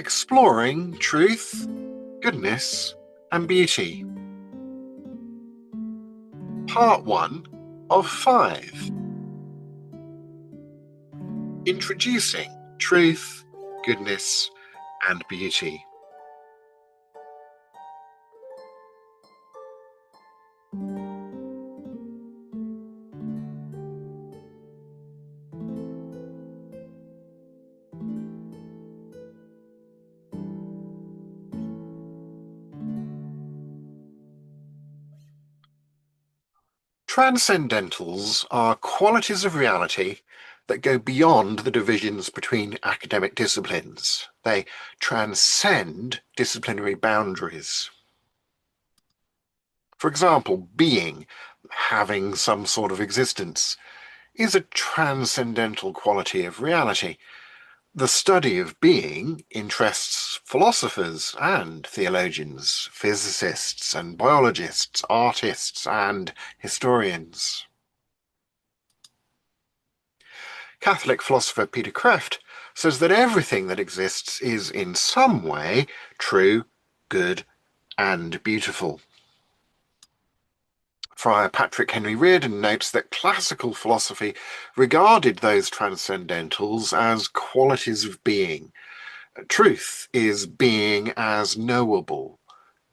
Exploring truth, goodness and beauty. Part 1 of 5. Introducing truth, goodness and beauty. Transcendentals are qualities of reality that go beyond the divisions between academic disciplines. They transcend disciplinary boundaries. For example, being, having some sort of existence, is a transcendental quality of reality. The study of being interests philosophers and theologians, physicists and biologists, artists and historians. Catholic philosopher Peter Kreeft says that everything that exists is in some way true, good and beautiful. Friar Patrick Henry Reardon notes that classical philosophy regarded those transcendentals as qualities of being. Truth is being as knowable,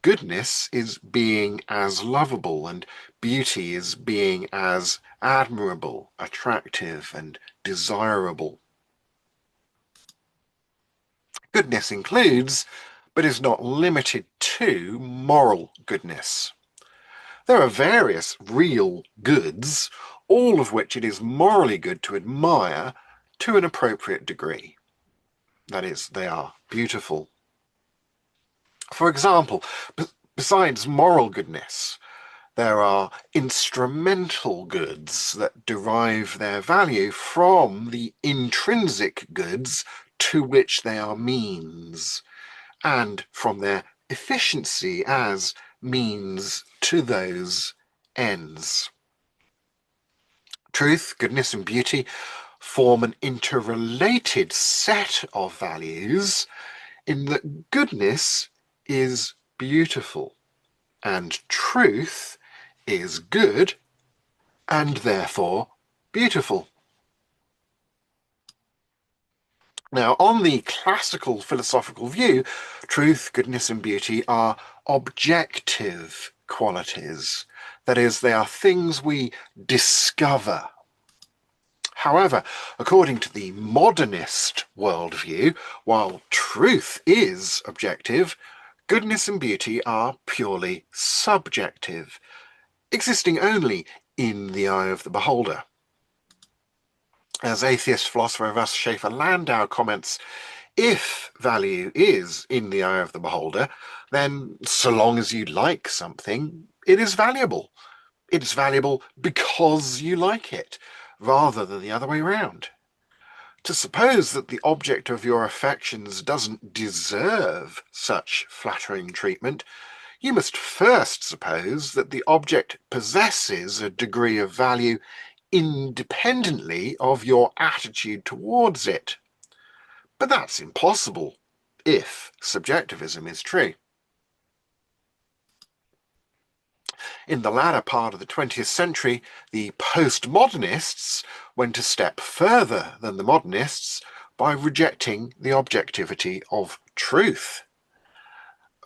goodness is being as lovable, and beauty is being as admirable, attractive, and desirable. Goodness includes, but is not limited to, moral goodness. There are various real goods, all of which it is morally good to admire to an appropriate degree. That is, they are beautiful. For example, besides moral goodness, there are instrumental goods that derive their value from the intrinsic goods to which they are means, and from their efficiency as means to those ends. Truth, goodness and beauty form an interrelated set of values in that goodness is beautiful and truth is good and therefore beautiful. Now, on the classical philosophical view, truth, goodness and beauty are objective qualities. That is, they are things we discover. However, according to the modernist worldview, while truth is objective, goodness and beauty are purely subjective, existing only in the eye of the beholder. As atheist philosopher Russ Schaefer-Landau comments, if value is in the eye of the beholder, then so long as you like something, it is valuable. It is valuable because you like it, rather than the other way round. To suppose that the object of your affections doesn't deserve such flattering treatment, you must first suppose that the object possesses a degree of value independently of your attitude towards it. But that's impossible if subjectivism is true. In the latter part of the 20th century, the postmodernists went a step further than the modernists by rejecting the objectivity of truth.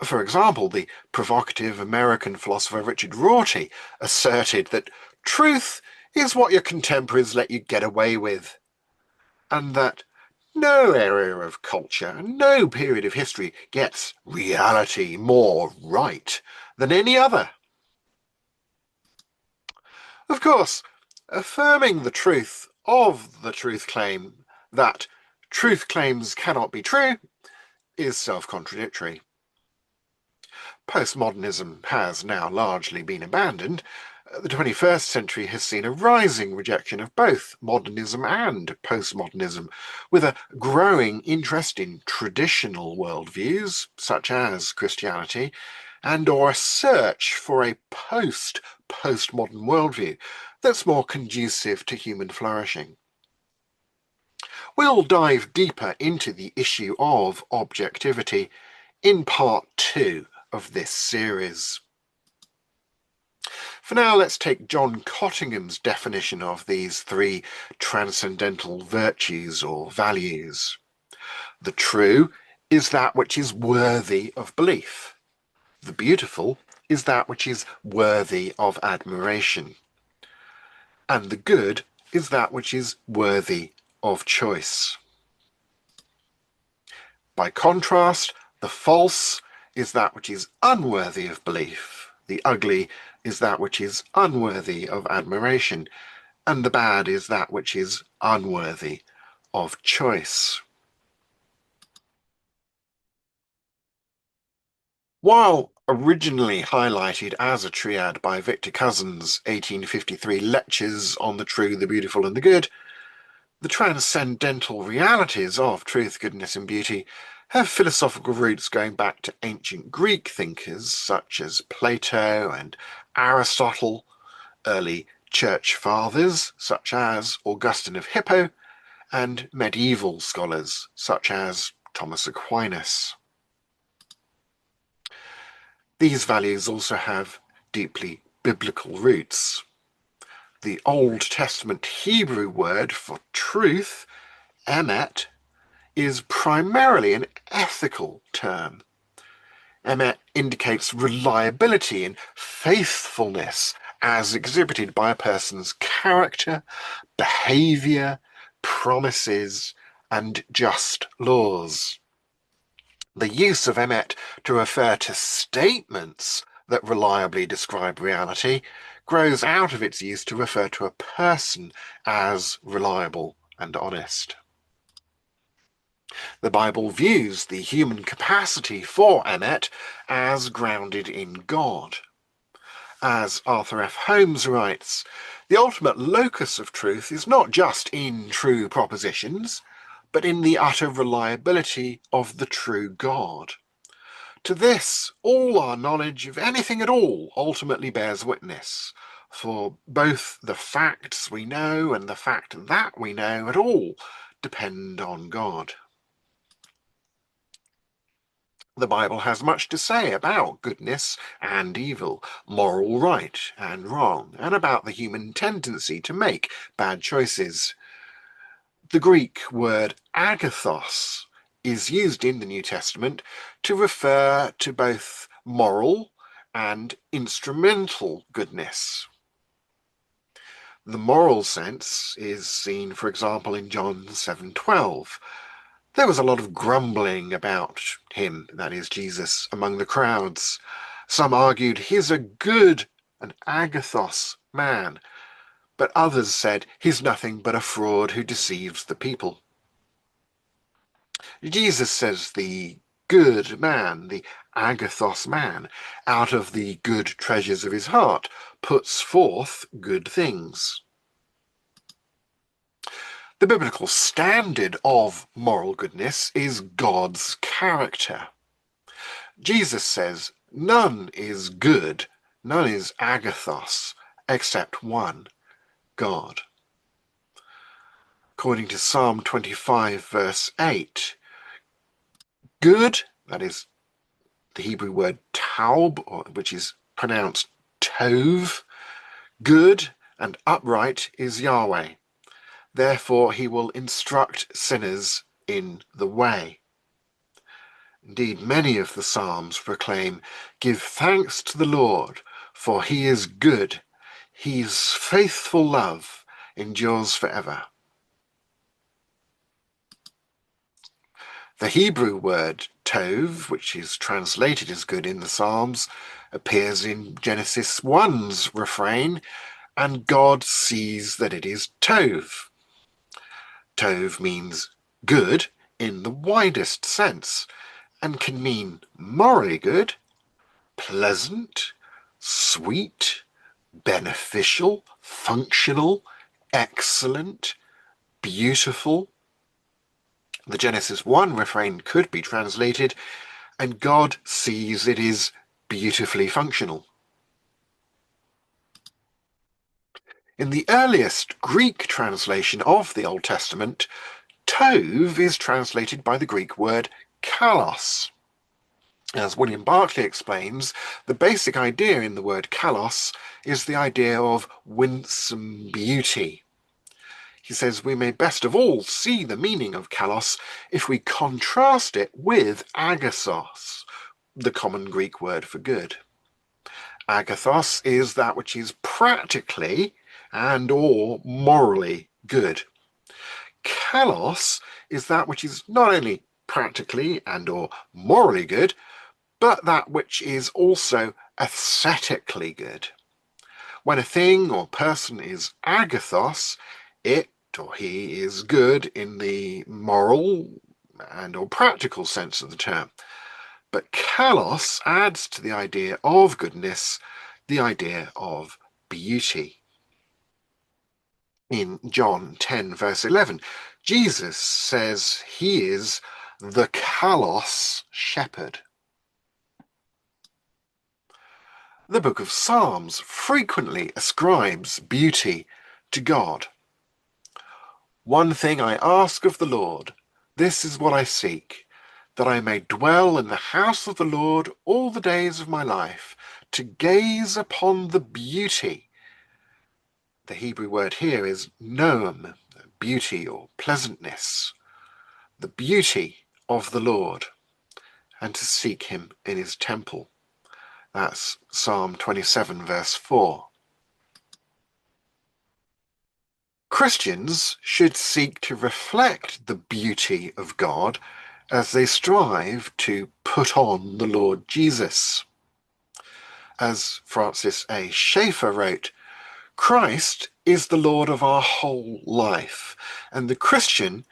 For example, the provocative American philosopher Richard Rorty asserted that truth is what your contemporaries let you get away with, and that no area of culture, no period of history gets reality more right than any other. Of course, affirming the truth of the truth claim that truth claims cannot be true is self-contradictory. Postmodernism has now largely been abandoned. The 21st century has seen a rising rejection of both modernism and postmodernism, with a growing interest in traditional worldviews, such as Christianity, and/or a search for a postmodern worldview that's more conducive to human flourishing. We'll dive deeper into the issue of objectivity in part 2 of this series. For now, let's take John Cottingham's definition of these 3 transcendental virtues or values. The true is that which is worthy of belief. The beautiful is that which is worthy of admiration. And the good is that which is worthy of choice. By contrast, the false is that which is unworthy of belief. The ugly is that which is unworthy of admiration. And the bad is that which is unworthy of choice. While originally highlighted as a triad by Victor Cousin's 1853 Lectures on the True, the Beautiful and the Good, the transcendental realities of truth, goodness and beauty have philosophical roots going back to ancient Greek thinkers such as Plato and Aristotle, early church fathers such as Augustine of Hippo, and medieval scholars such as Thomas Aquinas. These values also have deeply biblical roots. The Old Testament Hebrew word for truth, emet, is primarily an ethical term. Emet indicates reliability and faithfulness as exhibited by a person's character, behavior, promises, and just laws. The use of emet to refer to statements that reliably describe reality grows out of its use to refer to a person as reliable and honest. The Bible views the human capacity for emet as grounded in God. As Arthur F. Holmes writes, the ultimate locus of truth is not just in true propositions, but in the utter reliability of the true God. To this, all our knowledge of anything at all ultimately bears witness, for both the facts we know and the fact that we know at all depend on God. The Bible has much to say about goodness and evil, moral right and wrong, and about the human tendency to make bad choices. The Greek word agathos is used in the New Testament to refer to both moral and instrumental goodness. The moral sense is seen, for example, in John 7:12. There was a lot of grumbling about him, that is Jesus, among the crowds. Some argued he's a good, an agathos man, but others said he's nothing but a fraud who deceives the people. Jesus says the good man, the agathos man, out of the good treasures of his heart, puts forth good things. The biblical standard of moral goodness is God's character. Jesus says none is good, none is agathos, except one, God. According to Psalm 25, verse 8, good, that is the Hebrew word taub, which is pronounced tov, good and upright is Yahweh. Therefore he will instruct sinners in the way. Indeed, many of the Psalms proclaim, give thanks to the Lord, for he is good. His faithful love endures forever. The Hebrew word tov, which is translated as good in the Psalms, appears in Genesis 1's refrain, and God sees that it is tov. Tov means good in the widest sense, and can mean morally good, pleasant, sweet, beneficial, functional, excellent, beautiful. The Genesis 1 refrain could be translated, and God sees it is beautifully functional. In the earliest Greek translation of the Old Testament, Tov is translated by the Greek word kalos. As William Barclay explains, the basic idea in the word kalos is the idea of winsome beauty. He says we may best of all see the meaning of kalos if we contrast it with agathos, the common Greek word for good. Agathos is that which is practically and or morally good. Kalos is that which is not only practically and or morally good, but that which is also aesthetically good. When a thing or person is agathos, it or he is good in the moral and or practical sense of the term. But kalos adds to the idea of goodness the idea of beauty. In John 10 verse 11, Jesus says he is the kalos shepherd. The book of Psalms frequently ascribes beauty to God. One thing I ask of the Lord, this is what I seek, that I may dwell in the house of the Lord all the days of my life, to gaze upon the beauty. The Hebrew word here is noam, beauty or pleasantness, the beauty of the Lord, and to seek him in his temple. That's Psalm 27 verse 4. Christians should seek to reflect the beauty of God as they strive to put on the Lord Jesus. As Francis A. Schaeffer wrote, Christ is the Lord of our whole life, and the Christian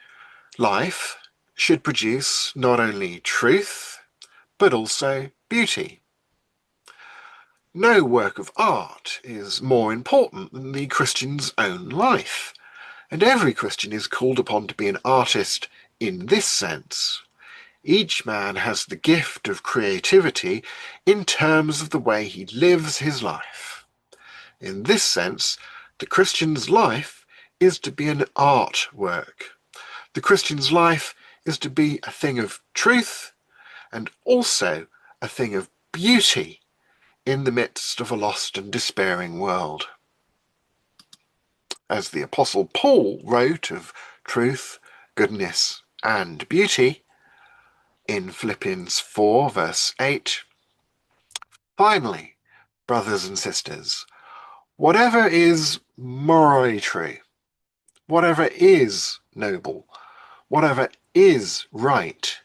life should produce not only truth, but also beauty. No work of art is more important than the Christian's own life, and every Christian is called upon to be an artist in this sense. Each man has the gift of creativity in terms of the way he lives his life. In this sense, the Christian's life is to be an artwork. The Christian's life is to be a thing of truth and also a thing of beauty in the midst of a lost and despairing world. As the Apostle Paul wrote of truth, goodness, and beauty in Philippians 4 verse 8, finally, brothers and sisters, whatever is morally true, whatever is noble, whatever is right,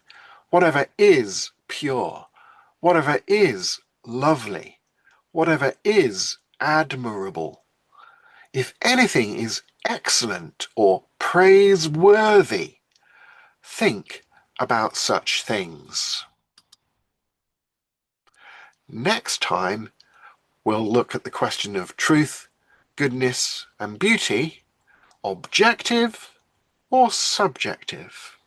whatever is pure, whatever is lovely, whatever is admirable, if anything is excellent or praiseworthy, think about such things. Next time, we'll look at the question of truth, goodness, and beauty, objective or subjective.